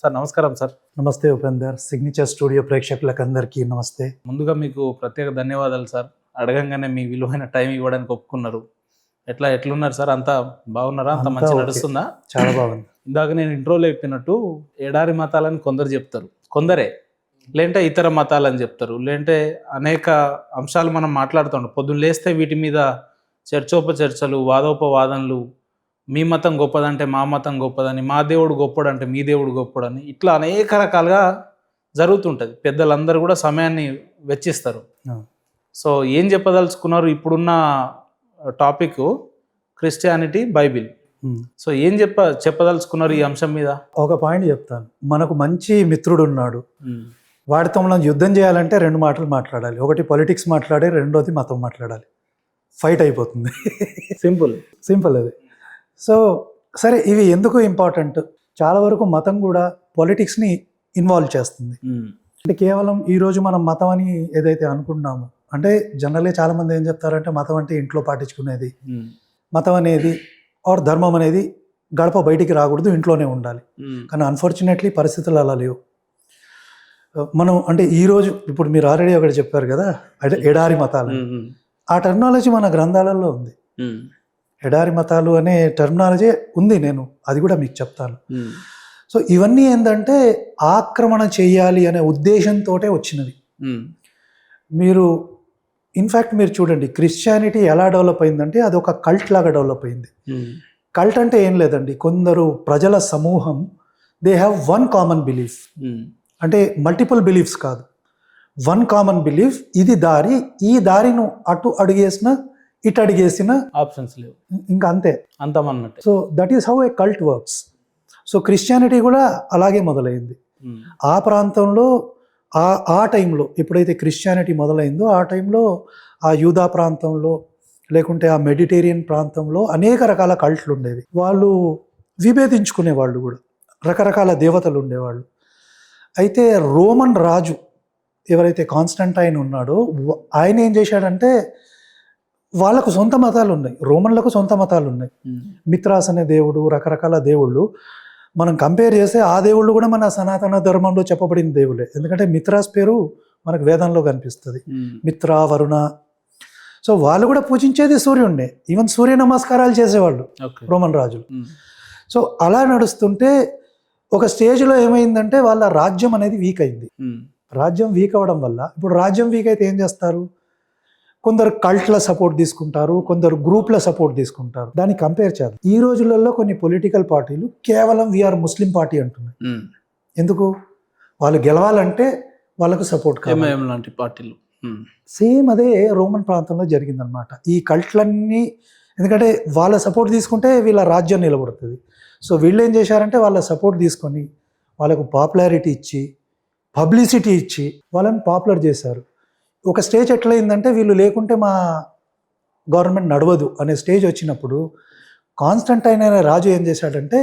Sir నమస్కారం sir. నమస్తే Upender. Signature studio ప్రేక్షకులకు అందరికీ నమస్తే. ముందుగా మీకు ప్రత్యేక ధన్యవాదాలు సార్. అడగంగానే మీ విలువైన టైం ఇవ్వడానికి ఒప్పుకున్నారు. ఎట్లున్నారు సార్? అంతా బాగున్నారా? అంత మంచి ఓకే. నడుస్తుందా? చాలా బాగుంది. ఇందాక నేను ఇంట్రోలో చెప్పినట్టు ఎడారి మతాలని కొందరు చెప్తారు, కొందరే లేదంటే ఇతర మతాలని చెప్తారు, లేదంటే అనేక అంశాలు మనం మాట్లాడుతుంటాం. పొద్దున్న లేస్తే వీటి మీద చర్చోపచర్చలు, వాదోపవాదనలు, మీ మతం గొప్పదంటే మా మతం గొప్పదని, మా దేవుడు గొప్పడంటే మీ దేవుడు గొప్పడని, ఇట్లా అనేక రకాలుగా జరుగుతుంటుంది. పెద్దలందరూ కూడా సమయాన్ని వెచ్చిస్తారు. సో ఏం చెప్పదలుచుకున్నారు? ఇప్పుడున్న టాపిక్ క్రిస్టియానిటీ, బైబిల్. సో ఏం చెప్పదలుచుకున్నారు ఈ అంశం మీద? ఒక పాయింట్ చెప్తాను. మనకు మంచి మిత్రుడు ఉన్నాడు. వాడితో మనం యుద్ధం చేయాలంటే రెండు మాటలు మాట్లాడాలి. ఒకటి పొలిటిక్స్ మాట్లాడే, రెండోది మతం మాట్లాడాలి. ఫైట్ అయిపోతుంది. సింపుల్ అది. సో సరే, ఇవి ఎందుకు ఇంపార్టెంట్? చాలా వరకు మతం కూడా పొలిటిక్స్ని ఇన్వాల్వ్ చేస్తుంది. అంటే కేవలం ఈరోజు మనం మతం అని ఏదైతే అనుకుంటున్నామో, అంటే జనరల్గా చాలామంది ఏం చెప్తారంటే మతం అంటే ఇంట్లో పాటించుకునేది, మతం అనేది ఆర్ ధర్మం అనేది గడప బయటికి రాకూడదు, ఇంట్లోనే ఉండాలి. కానీ అన్ఫార్చునేట్లీ పరిస్థితులు అలా లేవు. మనం అంటే ఈరోజు ఇప్పుడు మీరు ఆల్రెడీ ఒకటి చెప్పారు కదా, అంటే ఎడారి మతాలు. ఆ టెర్మినాలజీ మన గ్రంథాలలో ఉంది. ఎడారి మతాలు అనే టెర్మినాలజీ ఉంది, నేను అది కూడా మీకు చెప్తాను. సో ఇవన్నీ ఏంటంటే ఆక్రమణ చేయాలి అనే ఉద్దేశంతో వచ్చినవి. మీరు ఇన్ఫ్యాక్ట్ మీరు చూడండి, క్రిస్టియానిటీ ఎలా డెవలప్ అయిందంటే అది ఒక కల్ట్ లాగా డెవలప్ అయింది. కల్ట్ అంటే ఏం లేదండి, కొందరు ప్రజల సమూహం, they have one common belief. అంటే మల్టిపుల్ బిలీఫ్స్ కాదు, వన్ కామన్ బిలీఫ్. ఇది దారి, ఈ దారిను అటు అడిగేసిన ఇటు అడిగేసిన ఆప్షన్స్ లేవు, ఇంకా అంతే, అంతమన్నట్టు. So that is how a cult works. So Christianity కూడా అలాగే మొదలైంది. ఆ ప్రాంతంలో ఆ టైంలో ఎప్పుడైతే క్రిస్టియానిటీ మొదలైందో ఆ టైంలో ఆ యూదా ప్రాంతంలో లేకుంటే ఆ మెడిటేరియన్ ప్రాంతంలో అనేక రకాల కల్ట్లు ఉండేవి. వాళ్ళు విభేదించుకునేవాళ్ళు కూడా, రకరకాల దేవతలు ఉండేవాళ్ళు. అయితే రోమన్ రాజు ఎవరైతే కాన్స్టంటైన్ ఉన్నాడో ఆయన ఏం చేశాడంటే, వాళ్ళకు సొంత మతాలు ఉన్నాయి, రోమన్లకు సొంత మతాలు ఉన్నాయి. మిత్రాస్ అనే దేవుడు, రకరకాల దేవుళ్ళు. మనం కంపేర్ చేస్తే ఆ దేవుళ్ళు కూడా మన సనాతన ధర్మంలో చెప్పబడిన దేవులే. ఎందుకంటే మిత్రాస్ పేరు మనకు వేదంలో కనిపిస్తుంది, మిత్ర, వరుణ. సో వాళ్ళు కూడా పూజించేది సూర్యుడినే, ఈవెన్ సూర్య నమస్కారాలు చేసేవాళ్ళు రోమన్ రాజులు. సో అలా నడుస్తుంటే ఒక స్టేజ్లో ఏమైందంటే వాళ్ళ రాజ్యం అనేది వీక్ అయింది. రాజ్యం వీక్ అవ్వడం వల్ల, ఇప్పుడు రాజ్యం వీక్ అయితే ఏం చేస్తారు, కొందరు కల్ట్ల సపోర్ట్ తీసుకుంటారు, కొందరు గ్రూప్ల సపోర్ట్ తీసుకుంటారు. దాన్ని కంపేర్ చేద్దాం. ఈ రోజులలో కొన్ని పొలిటికల్ పార్టీలు కేవలం వీఆర్ ముస్లిం పార్టీ అంటున్నాయి. ఎందుకు? వాళ్ళు గెలవాలంటే వాళ్ళకు సపోర్ట్ కావాలి. లాంటి పార్టీలు సేమ్ అదే రోమన్ ప్రాంతంలో జరిగిందనమాట. ఈ కల్ట్లన్నీ, ఎందుకంటే వాళ్ళ సపోర్ట్ తీసుకుంటే వీళ్ళ రాజ్యం నిలబడుతుంది. సో వీళ్ళు ఏం చేశారంటే వాళ్ళ సపోర్ట్ తీసుకొని వాళ్ళకు పాపులారిటీ ఇచ్చి, పబ్లిసిటీ ఇచ్చి వాళ్ళని పాపులర్ చేశారు. ఒక స్టేజ్ ఎట్లయిందంటే వీళ్ళు లేకుంటే మా గవర్నమెంట్ నడవదు అనే స్టేజ్ వచ్చినప్పుడు కాన్స్టంటైన్ అనే రాజు ఏం చేశాడంటే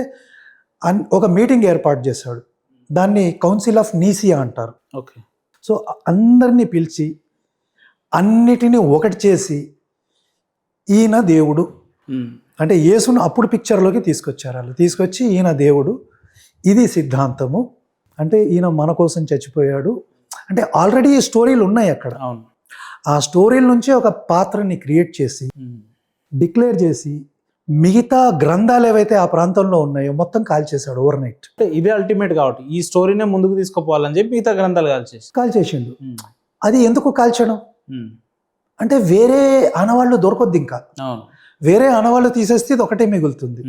ఒక మీటింగ్ ఏర్పాటు చేశాడు. దాన్ని కౌన్సిల్ ఆఫ్ నీసియా అంటారు. ఓకే. సో అందరినీ పిలిచి అన్నిటినీ ఒకటి చేసి, ఈయన దేవుడు అంటే యేసును అప్పుడు పిక్చర్లోకి తీసుకొచ్చారు. వాళ్ళు తీసుకొచ్చి ఈయన దేవుడు, ఇది సిద్ధాంతము, అంటే ఈయన మన కోసం చచ్చిపోయాడు. అంటే ఆల్రెడీ ఈ స్టోరీలు ఉన్నాయి అక్కడ. ఆ స్టోరీల నుంచి ఒక పాత్రని క్రియేట్ చేసి డిక్లేర్ చేసి మిగతా గ్రంథాలు ఏవైతే ఆ ప్రాంతంలో ఉన్నాయో మొత్తం కాల్చేశాడు ఓవర్ నైట్. ఇదే అల్టిమేట్ కాబట్టి ఈ స్టోరీనే ముందుకు తీసుకుపోవాలని చెప్పి మిగతా గ్రంథాలు కాల్చేసిండు. అది ఎందుకు కాల్చడం అంటే వేరే ఆనవాళ్ళు దొరకొద్ది, ఇంకా వేరే ఆనవాళ్ళు తీసేస్తే ఇది ఒకటే మిగులుతుంది.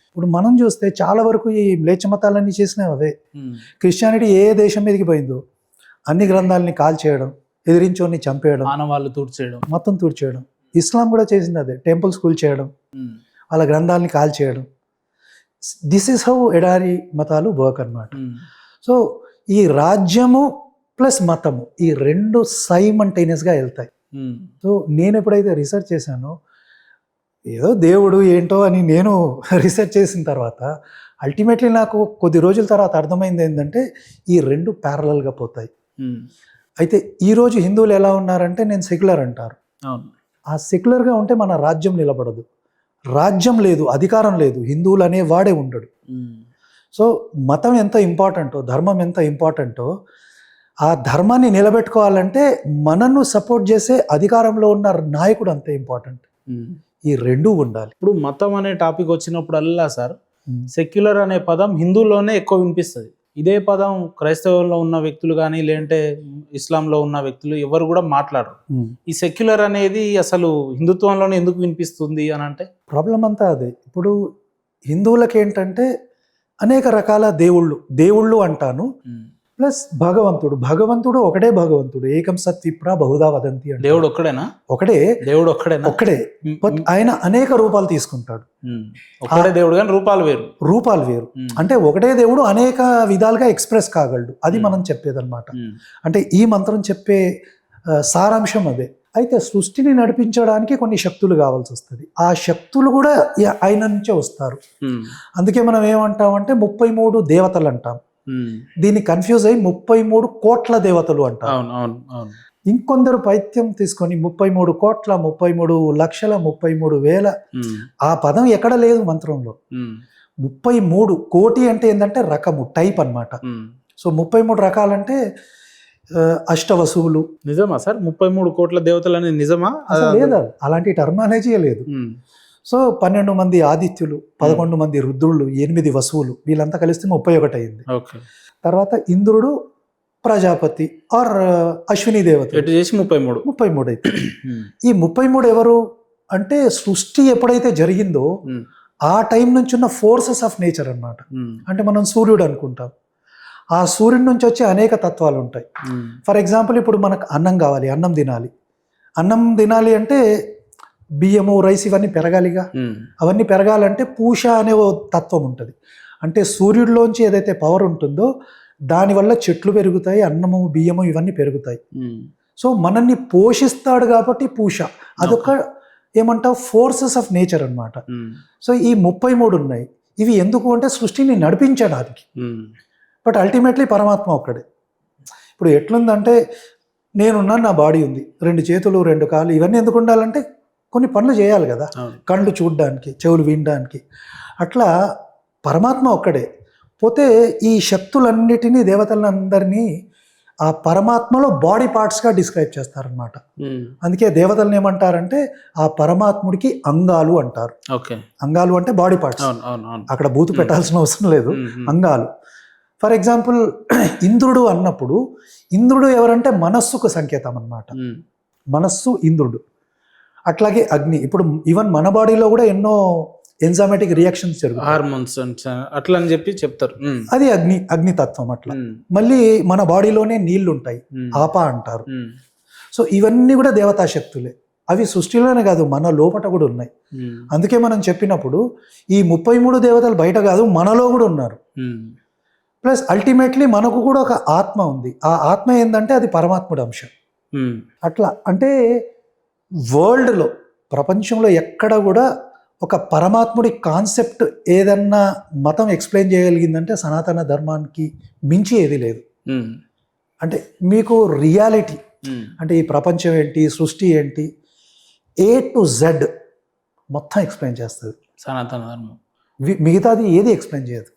ఇప్పుడు మనం చూస్తే చాలా వరకు ఈ మ్లేచ్ఛ మతాలన్నీ చేసినవి అవే. క్రిస్టియానిటీ ఏ దేశం మీదకి పోయిందో అన్ని గ్రంథాలని కాల్చేయడం, ఎదిరించోని చంపేయడం, ఆనవాళ్ళు తుడిచేయడం, మొత్తం తుడిచేయడం. ఇస్లాం కూడా చేసింది అదే, టెంపుల్స్ కూల్చేయడం, వాళ్ళ గ్రంథాలని కాల్చేయడం. దిస్ ఈస్ హౌ ఎడారి మతాలు వర్క్ అన్నమాట. సో ఈ రాజ్యము ప్లస్ మతము ఈ రెండు సైమంటైనియస్గా వెళ్తాయి. సో నేను ఎప్పుడైతే రీసెర్చ్ చేశానో, ఏదో దేవుడు ఏంటో అని నేను రీసెర్చ్ చేసిన తర్వాత అల్టిమేట్లీ నాకు కొద్ది రోజుల తర్వాత అర్థమైంది ఏంటంటే ఈ రెండు ప్యారలల్గా పోతాయి. అయితే ఈరోజు హిందువులు ఎలా ఉన్నారంటే నేను సెక్యులర్ అంటారు. ఆ సెక్యులర్గా ఉంటే మన రాజ్యం నిలబడదు. రాజ్యం లేదు, అధికారం లేదు, హిందువులు అనే వాడే ఉండడు. సో మతం ఎంత ఇంపార్టెంటో, ధర్మం ఎంత ఇంపార్టెంటో, ఆ ధర్మాన్ని నిలబెట్టుకోవాలంటే మనను సపోర్ట్ చేసే అధికారంలో ఉన్న నాయకుడు అంతే ఇంపార్టెంట్. ఈ రెండూ ఉండాలి. ఇప్పుడు మతం అనే టాపిక్ వచ్చినప్పుడల్లా సార్ సెక్యులర్ అనే పదం హిందువుల్లోనే ఎక్కువ వినిపిస్తుంది. ఇదే పదం క్రైస్తవంలో ఉన్న వ్యక్తులు కానీ లేదంటే ఇస్లాంలో ఉన్న వ్యక్తులు ఎవరు కూడా మాట్లాడరు. ఈ సెక్యులర్ అనేది అసలు హిందుత్వంలోనే ఎందుకు వినిపిస్తుంది అని అంటే ప్రాబ్లం అంతా అదే. ఇప్పుడు హిందువులకి ఏంటంటే అనేక రకాల దేవుళ్ళు అంటాను, ప్లస్ భగవంతుడు ఒకటే భగవంతుడు, ఏకం సత్ విప్రా బహుదా వదంతి అంటే దేవుడు ఒక్కడేనా? దేవుడు ఒక్కడే. బట్ ఆయన అనేక రూపాలు తీసుకుంటాడు. ఒక్కడే దేవుడు కానీ రూపాలు వేరు. అంటే ఒకటే దేవుడు అనేక విధాలుగా ఎక్స్ప్రెస్ కాగలడు. అది మనం చెప్పేదన్నమాట. అంటే ఈ మంత్రం చెప్పే సారాంశం అదే. అయితే సృష్టిని నడిపించడానికి కొన్ని శక్తులు కావాల్సి వస్తుంది. ఆ శక్తులు కూడా ఆయన నుంచే వస్తారు. అందుకే మనం ఏమంటామంటే 33 దేవతలు అంటాం. దీన్ని కన్ఫ్యూజ్ అయ్యి 33 కోట్ల దేవతలు అంటారు. ఇంకొందరు పైత్యం తీసుకొని 33 కోట్ల, 33 లక్షల, 33 వేల, ఆ పదం ఎక్కడ లేదు మంత్రంలో. 33 కోటి అంటే ఏంటంటే రకము, టైప్ అన్నమాట. సో 33 రకాలంటే అష్టవసువులు. నిజమా సార్? 33 కోట్ల దేవతలు అనేది నిజమా? లేదా, అలాంటి టర్మాలజీ లేదు. సో 12 మంది ఆదిత్యులు, 11 మంది రుద్రులు, 8 వసువులు, వీళ్ళంతా కలిస్తే 31 అయింది. తర్వాత ఇంద్రుడు, ప్రజాపతి ఆర్ అశ్విని దేవత చేసి 33 అయితే ఈ 33 ఎవరు అంటే సృష్టి ఎప్పుడైతే జరిగిందో ఆ టైం నుంచి ఉన్న ఫోర్సెస్ ఆఫ్ నేచర్ అన్నమాట. అంటే మనం సూర్యుడు అనుకుంటాం, ఆ సూర్యుడి నుంచి వచ్చే అనేక తత్వాలు ఉంటాయి. ఫర్ ఎగ్జాంపుల్ ఇప్పుడు మనకు అన్నం కావాలి, అన్నం తినాలి అంటే బియ్యము, రైస్ ఇవన్నీ పెరగాలిగా. అవన్నీ పెరగాలంటే పూష అనే ఓ తత్వం ఉంటుంది. అంటే సూర్యుడిలోంచి ఏదైతే పవర్ ఉంటుందో దానివల్ల చెట్లు పెరుగుతాయి, అన్నము, బియ్యము ఇవన్నీ పెరుగుతాయి. సో మనల్ని పోషిస్తాడు కాబట్టి పూష, అదొక ఏమంటావు ఫోర్సెస్ ఆఫ్ నేచర్ అన్నమాట. సో ఈ 33 ఉన్నాయి. ఇవి ఎందుకు అంటే సృష్టిని నడిపించడానికి. బట్ అల్టిమేట్లీ పరమాత్మ ఒక్కడే. ఇప్పుడు ఎట్లుందంటే నేనున్నాను, నా బాడీ ఉంది, 2 చేతులు 2 కాళ్ళు, ఇవన్నీ ఎందుకు ఉండాలంటే కొన్ని పనులు చేయాలి కదా, కళ్ళు చూడడానికి, చెవులు వినడానికి. అట్లా పరమాత్మ ఒక్కడే. పోతే ఈ శక్తులన్నిటినీ, దేవతలందరినీ ఆ పరమాత్మలో బాడీ పార్ట్స్గా డిస్క్రైబ్ చేస్తారనమాట. అందుకే దేవతలను ఏమంటారంటే ఆ పరమాత్ముడికి అంగాలు అంటారు. అంగాలు అంటే బాడీ పార్ట్స్, అక్కడ బూతు పెట్టాల్సిన అవసరం లేదు, అంగాలు. ఫర్ ఎగ్జాంపుల్ ఇంద్రుడు అన్నప్పుడు ఇంద్రుడు ఎవరంటే మనస్సుకు సంకేతం అన్నమాట. మనస్సు ఇంద్రుడు. అట్లాగే అగ్ని. ఇప్పుడు ఈవెన్ మన బాడీలో కూడా ఎన్నో ఎంజైమాటిక్ రియాక్షన్స్ జరుగుతాయి, హార్మోన్స్ అట్లా అని చెప్పి చెప్తారు. అది అగ్నితత్వం. అట్లా మళ్ళీ మన బాడీలోనే నీళ్లు ఉంటాయి, ఆపా అంటారు. సో ఇవన్నీ కూడా దేవతా శక్తులే. అవి సృష్టిలోనే కాదు, మన లోపట కూడా ఉన్నాయి. అందుకే మనం చెప్పినప్పుడు ఈ 33 దేవతలు బయట కాదు, మనలో కూడా ఉన్నారు. ప్లస్ అల్టిమేట్లీ మనకు కూడా ఒక ఆత్మ ఉంది. ఆ ఆత్మ ఏంటంటే అది పరమాత్ముడి అంశం. అట్లా అంటే వరల్డ్లో, ప్రపంచంలో ఎక్కడ కూడా ఒక పరమాత్ముడి కాన్సెప్ట్ ఏదన్నా మతం ఎక్స్ప్లెయిన్ చేయగలిగిందంటే సనాతన ధర్మానికి మించి ఏది లేదు. అంటే మీకు రియాలిటీ అంటే ఈ ప్రపంచం ఏంటి, సృష్టి ఏంటి, A to Z మొత్తం ఎక్స్ప్లెయిన్ చేస్తుంది సనాతన ధర్మం. మిగతాది ఏది ఎక్స్ప్లెయిన్ చేయదు.